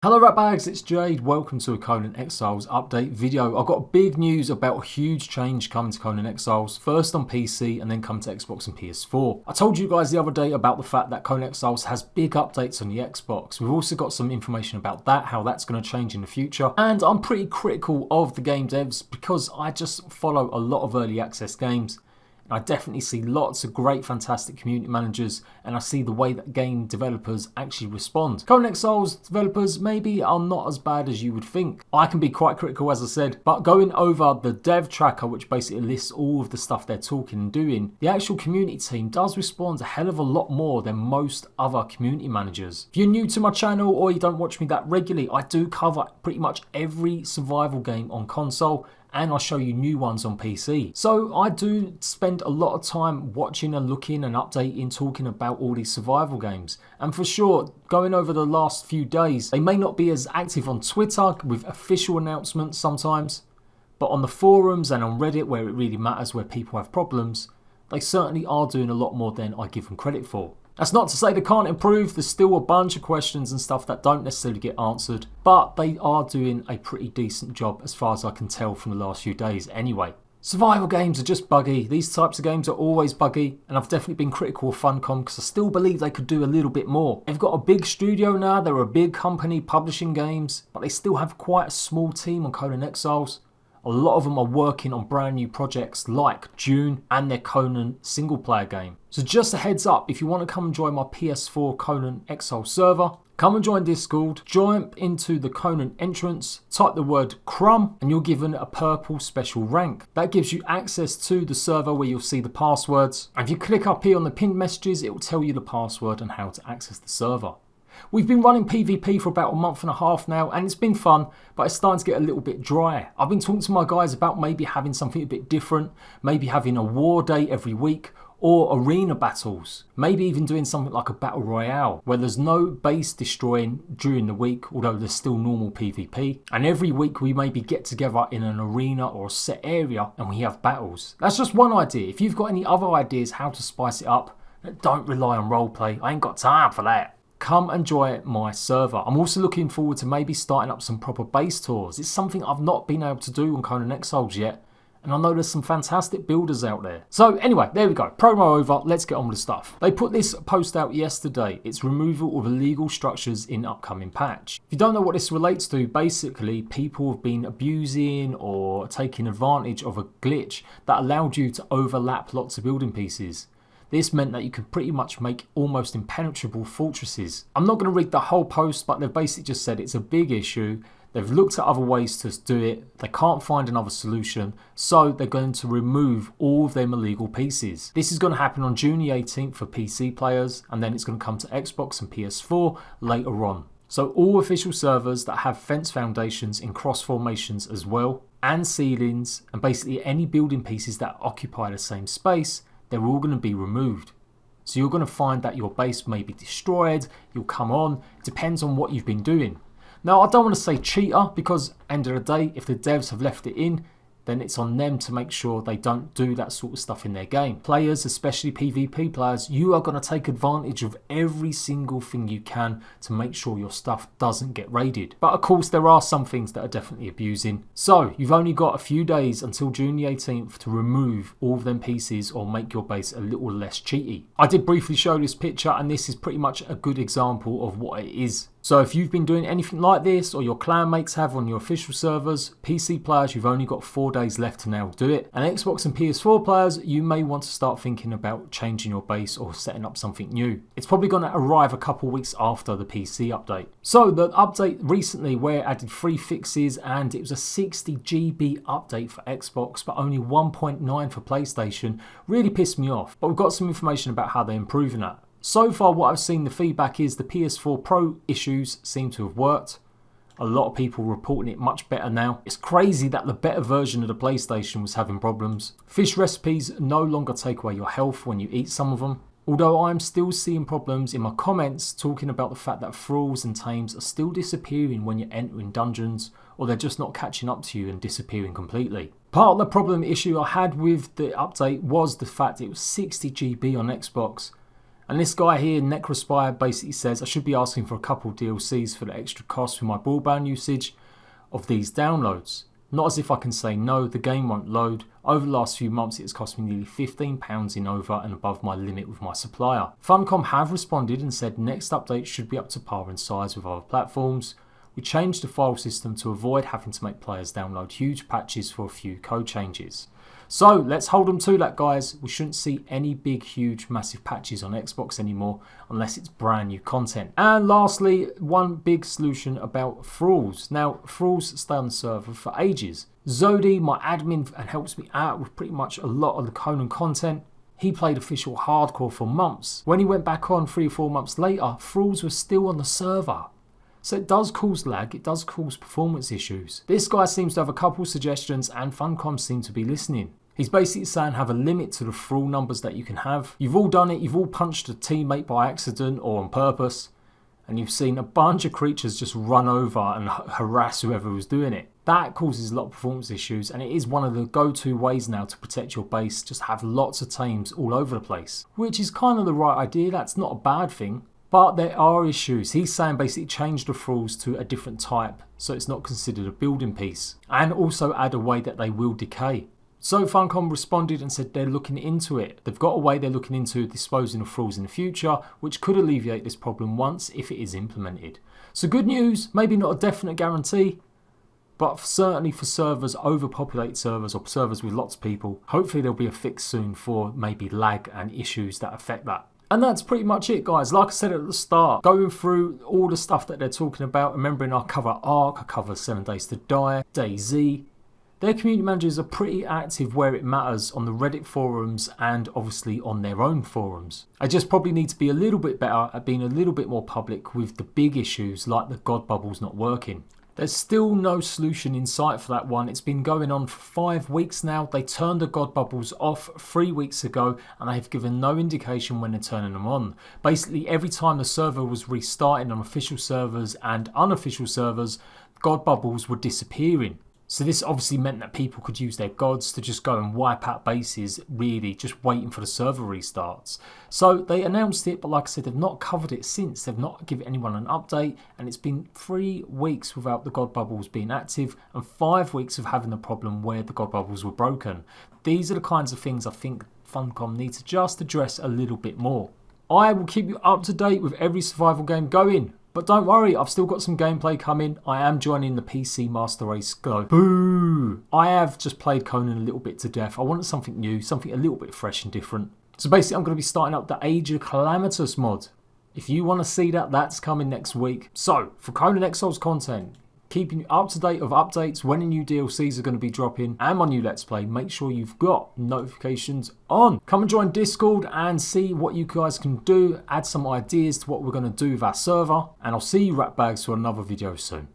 Hello ratbags, it's Jade. Welcome to a CONAN Exiles update video. I've got big news about a huge change coming to CONAN Exiles, first on PC and then come to Xbox and PS4. I told you guys the other day about the fact that CONAN Exiles has big updates on the Xbox. We've also got some information about that, how that's going to change in the future. And I'm pretty critical of the game devs because I just follow a lot of early access games. I definitely see lots of great, fantastic community managers, and I see the way that game developers actually respond. CONAN Exiles developers maybe are not as bad as you would think. I can be quite critical, as I said, but going over the dev tracker, which basically lists all of the stuff they're talking and doing, the actual community team does respond a hell of a lot more than most other community managers. If you're new to my channel or you don't watch me that regularly, I do cover pretty much every survival game on console, and I'll show you new ones on PC. So I do spend a lot of time watching and looking and updating, talking about all these survival games. And for sure, going over the last few days, they may not be as active on Twitter with official announcements sometimes, but on the forums and on Reddit, where it really matters, where people have problems, they certainly are doing a lot more than I give them credit for. That's not to say they can't improve. There's still a bunch of questions and stuff that don't necessarily get answered, but they are doing a pretty decent job as far as I can tell from the last few days anyway. Survival games are just buggy. These types of games are always buggy, and I've definitely been critical of Funcom because I still believe they could do a little bit more. They've got a big studio now, they're a big company publishing games, but they still have quite a small team on CONAN Exiles. A lot of them are working on brand new projects like Dune and their CONAN single player game. So just a heads up, if you want to come and join my PS4 CONAN Exiles server, come and join Discord, jump into the CONAN entrance, type the word crumb, and you're given a purple special rank. That gives you access to the server where you'll see the passwords. And if you click up here on the pinned messages, it will tell you the password and how to access the server. We've been running PvP for about a month and a half now, and it's been fun, but it's starting to get a little bit dry. I've been talking to my guys about maybe having something a bit different, maybe having a war day every week, or arena battles. Maybe even doing something like a battle royale, where there's no base destroying during the week, although there's still normal PvP. And every week we maybe get together in an arena or a set area and we have battles. That's just one idea. If you've got any other ideas how to spice it up, don't rely on roleplay. I ain't got time for that. Come and join my server. I'm also looking forward to maybe starting up some proper base tours. It's something I've not been able to do on CONAN Exiles yet, and I know there's some fantastic builders out there. So anyway, there we go. Promo over. Let's get on with the stuff. They put this post out yesterday. It's removal of illegal structures in upcoming patch. If you don't know what this relates to, basically people have been abusing or taking advantage of a glitch that allowed you to overlap lots of building pieces. This meant that you could pretty much make almost impenetrable fortresses. I'm not going to read the whole post, but they've basically just said it's a big issue. They've looked at other ways to do it. They can't find another solution, so they're going to remove all of them illegal pieces. This is going to happen on June the 18th for PC players, and then it's going to come to Xbox and PS4 later on. So all official servers that have fence foundations in cross formations as well, and ceilings, and basically any building pieces that occupy the same space, they're all going to be removed. So you're going to find that your base may be destroyed, you'll come on, it depends on what you've been doing. Now I don't want to say cheater, because end of the day, if the devs have left it in, then it's on them to make sure they don't do that sort of stuff in their game. Players, especially PvP players, you are going to take advantage of every single thing you can to make sure your stuff doesn't get raided. But of course there are some things that are definitely abusing. So you've only got a few days until June the 18th to remove all of them pieces or make your base a little less cheaty. I did briefly show this picture, and this is pretty much a good example of what it is. So if you've been doing anything like this, or your clan mates have on your official servers, PC players, you've only got 4 days left to now do it. And Xbox and PS4 players, you may want to start thinking about changing your base or setting up something new. It's probably going to arrive a couple weeks after the PC update. So the update recently where it added 3 fixes, and it was a 60 GB update for Xbox but only 1.9 for PlayStation, really pissed me off. But we've got some information about how they're improving that. So far what I've seen, the feedback is the Ps4 Pro issues seem to have worked. A lot of people reporting it much better now. It's crazy that the better version of the PlayStation was having problems. Fish recipes no longer take away your health when you eat some of them. Although I'm still seeing problems in my comments talking about the fact that thralls and tames are still disappearing when you're entering dungeons, or they're just not catching up to you and disappearing completely. Part of the problem issue I had with the update was the fact it was 60 GB on Xbox. And this guy here, Necrospire, basically says I should be asking for a couple DLCs for the extra cost for my broadband usage of these downloads. Not as if I can say no, the game won't load. Over the last few months it has cost me nearly £15 in over and above my limit with my supplier. Funcom have responded and said next update should be up to par in size with other platforms. We changed the file system to avoid having to make players download huge patches for a few code changes. So let's hold them to that, guys. We shouldn't see any big, huge, massive patches on Xbox anymore unless it's brand new content. And lastly, one big solution about thralls. Now, thralls stay on the server for ages. Zodi, my admin, and helps me out with pretty much a lot of the Conan content. He played official hardcore for months. When he went back on 3 or 4 months later, thralls were still on the server. So it does cause lag, it does cause performance issues. This guy seems to have a couple suggestions and Funcom seem to be listening. He's basically saying have a limit to the thrall numbers that you can have. You've all done it, you've all punched a teammate by accident or on purpose, and you've seen a bunch of creatures just run over and harass whoever was doing it. That causes a lot of performance issues, and it is one of the go-to ways now to protect your base, just have lots of tames all over the place. Which is kind of the right idea, that's not a bad thing. But there are issues. He's saying basically change the thralls to a different type so it's not considered a building piece. And also add a way that they will decay. So Funcom responded and said they're looking into it. They've got a way they're looking into disposing of thralls in the future, which could alleviate this problem once if it is implemented. So good news, maybe not a definite guarantee, but certainly for servers, overpopulated servers or servers with lots of people, hopefully there'll be a fix soon for maybe lag and issues that affect that. And that's pretty much it, guys. Like I said at the start, going through all the stuff that they're talking about, remembering I cover Ark, I cover 7 Days to Die, DayZ. Their community managers are pretty active where it matters on the Reddit forums and obviously on their own forums. I just probably need to be a little bit better at being a little bit more public with the big issues like the God bubbles not working. There's still no solution in sight for that one. It's been going on for 5 weeks now. They turned the God bubbles off 3 weeks ago and they have given no indication when they're turning them on. Basically every time the server was restarting on official servers and unofficial servers, God bubbles were disappearing. So this obviously meant that people could use their gods to just go and wipe out bases, really just waiting for the server restarts. So they announced it, but like I said, they've not covered it since. They've not given anyone an update, and it's been 3 weeks without the god bubbles being active and 5 weeks of having the problem where the god bubbles were broken. These are the kinds of things I think Funcom needs to just address a little bit more. I will keep you up to date with every survival game going. But don't worry, I've still got some gameplay coming. I am joining the PC Master Race Go. Boo! I have just played Conan a little bit to death. I wanted something new, something a little bit fresh and different. So basically I'm going to be starting up the Age of Calamitous mod. If you want to see that, that's coming next week. So, for Conan Exiles content, keeping you up to date of updates, when the new DLCs are going to be dropping, and my new Let's Play, make sure you've got notifications on. Come and join Discord and see what you guys can do, add some ideas to what we're going to do with our server, and I'll see you ratbags for another video soon.